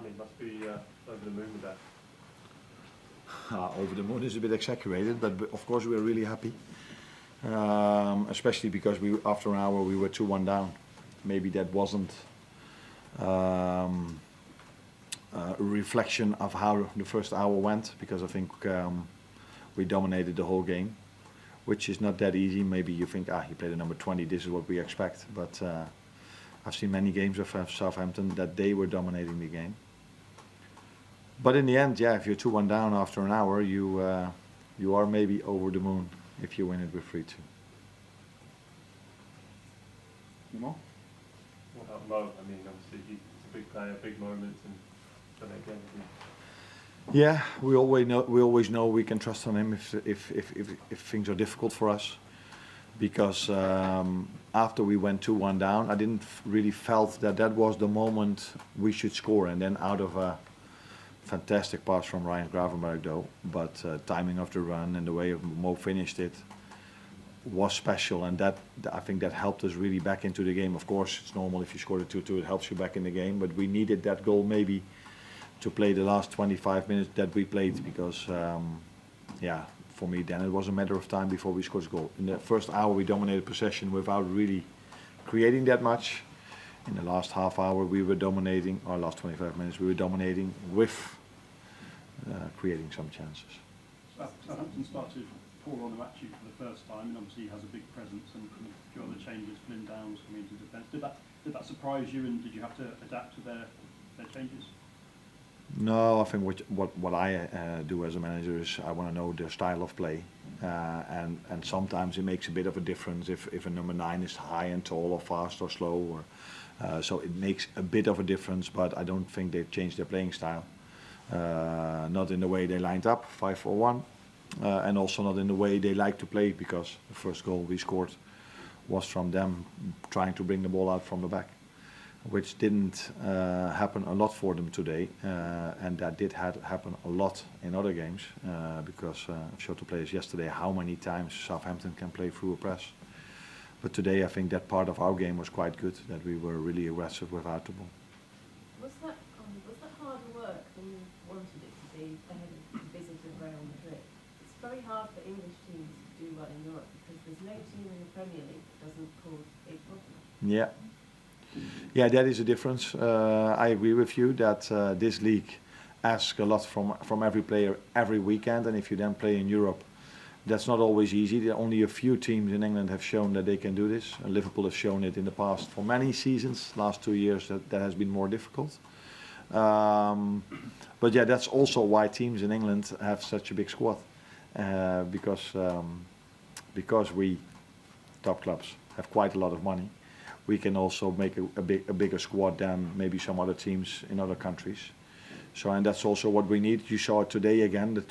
Arnie must be over the moon with that. Over the moon is a bit exaggerated, but of course we are really happy. Especially because after an hour we were 2-1 down. Maybe that wasn't a reflection of how the first hour went, because I think we dominated the whole game, which is not that easy. Maybe you think, he played a number 20, this is what we expect. But I've seen many games of Southampton that they were dominating the game. But in the end, if you're 2-1 down after an hour, you are maybe over the moon if you win it with 3-2. More? What about Mo? I mean, obviously he's a big player, big moments, and done it again. Yeah, we always know we can trust on him if things are difficult for us. Because after we went 2-1 down, I didn't really felt that was the moment we should score, and then out of a fantastic pass from Ryan Gravenberch though, but timing of the run and the way Mo finished it was special, and that I think that helped us really back into the game. Of course, it's normal if you score a 2-2, it helps you back in the game, but we needed that goal maybe to play the last 25 minutes that we played, because for me then it was a matter of time before we scored a goal. In the first hour we dominated possession without really creating that much. In the last half hour we were dominating, or last 25 minutes we were dominating with creating some chances. Southampton started Paul Onuachu for the first time, and obviously he has a big presence, and a few other changes, Flynn Downs coming into defence. Did that surprise you, and did you have to adapt to their changes? No, I think what I do as a manager is I want to know their style of play, and sometimes it makes a bit of a difference if a number 9 is high and tall or fast or slow, or so it makes a bit of a difference. But I don't think they've changed their playing style, not in the way they lined up 5-4-1, and also not in the way they like to play, because the first goal we scored was from them trying to bring the ball out from the back, which didn't happen a lot for them today, and that did happen a lot in other games, because I've showed the players yesterday how many times Southampton can play through a press. But today I think that part of our game was quite good, that we were really aggressive without the ball. Was that hard work when you wanted it to be ahead of the visit of Real Madrid? It's very hard for English teams to do well in Europe, because there's no team in the Premier League that doesn't cause a problem. Yeah, that is a difference. I agree with you that this league asks a lot from every player every weekend, and if you then play in Europe, that's not always easy. Only a few teams in England have shown that they can do this. And Liverpool has shown it in the past for many seasons. Last 2 years that has been more difficult. But that's also why teams in England have such a big squad, because we top clubs have quite a lot of money. We can also make a bigger squad than maybe some other teams in other countries. So, and that's also what we need. You saw it today again. The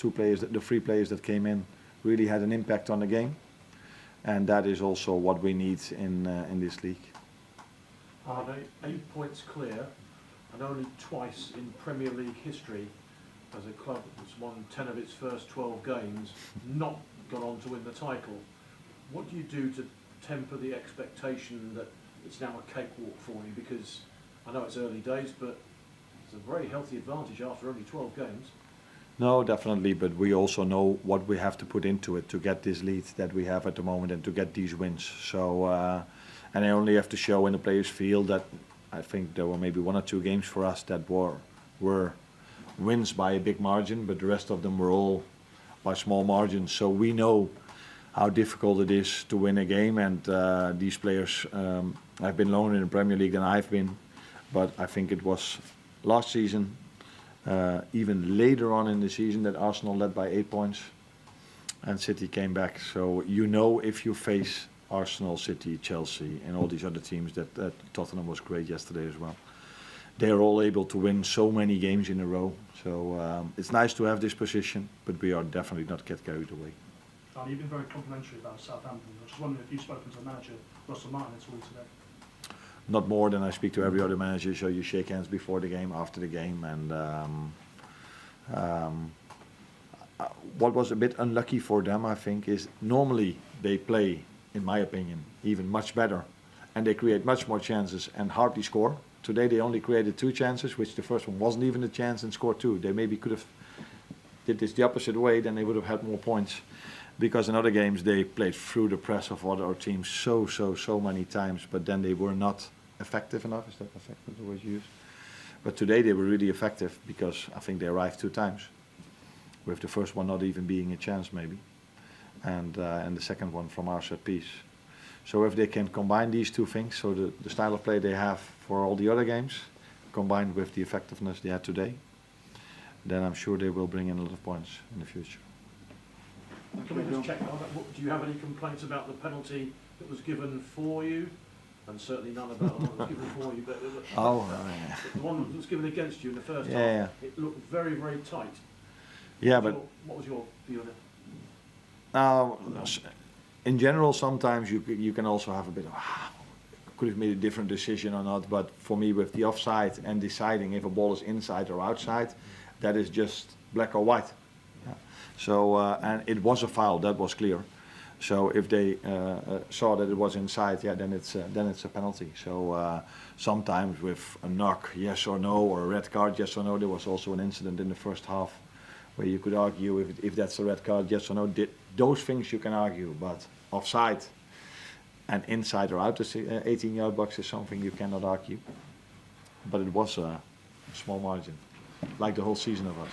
3 players that came in really had an impact on the game, and that is also what we need in this league. Are they 8 points clear, and only twice in Premier League history has a club that's won 10 of its first 12 games not gone on to win the title? What do you do to temper the expectation that it's now a cakewalk for you? Because I know it's early days, but it's a very healthy advantage after only 12 games. No, definitely, but we also know what we have to put into it to get this lead that we have at the moment and to get these wins. So, and I only have to show in the players' field that I think there were maybe 1 or 2 games for us that were wins by a big margin, but the rest of them were all by small margins. So we know how difficult it is to win a game, and these players have been longer in the Premier League than I've been, but I think it was last season, even later on in the season, that Arsenal led by 8 points and City came back. So you know, if you face Arsenal, City, Chelsea and all these other teams, that Tottenham was great yesterday as well. They are all able to win so many games in a row. So it's nice to have this position, but we are definitely not get carried away. You've been very complimentary about Southampton. I was just wondering if you've spoken to the manager, Russell Martin, at all today. Not more than I speak to every other manager. So you shake hands before the game, after the game, and what was a bit unlucky for them, I think, is normally they play, in my opinion, even much better, and they create much more chances and hardly score. Today they only created 2 chances, which the first one wasn't even a chance, and scored 2. They maybe could have did this the opposite way, then they would have had more points. Because in other games they played through the press of other teams so many times, but then they were not effective enough. Is that effective the word used? But today they were really effective because I think they arrived 2 times, with the first one not even being a chance maybe, and the second one from our set piece. So if they can combine these 2 things, so the style of play they have for all the other games, combined with the effectiveness they had today, then I'm sure they will bring in a lot of points in the future. Can we just check on that? Do you have any complaints about the penalty that was given for you? And certainly none about the one that was given for you, but the one that was given against you in the first half, it looked very, very tight. Yeah, but What was your view on it? now, in general, sometimes you can also have a bit of, could have made a different decision or not, but for me with the offside and deciding if a ball is inside or outside, that is just black or white. Yeah. So, and it was a foul, that was clear. So if they saw that it was inside, yeah, then it's a penalty. So sometimes with a knock, yes or no, or a red card, yes or no. There was also an incident in the first half where you could argue if that's a red card, yes or no. Those things you can argue, but offside and inside or out the 18-yard box is something you cannot argue. But it was a small margin, like the whole season of us.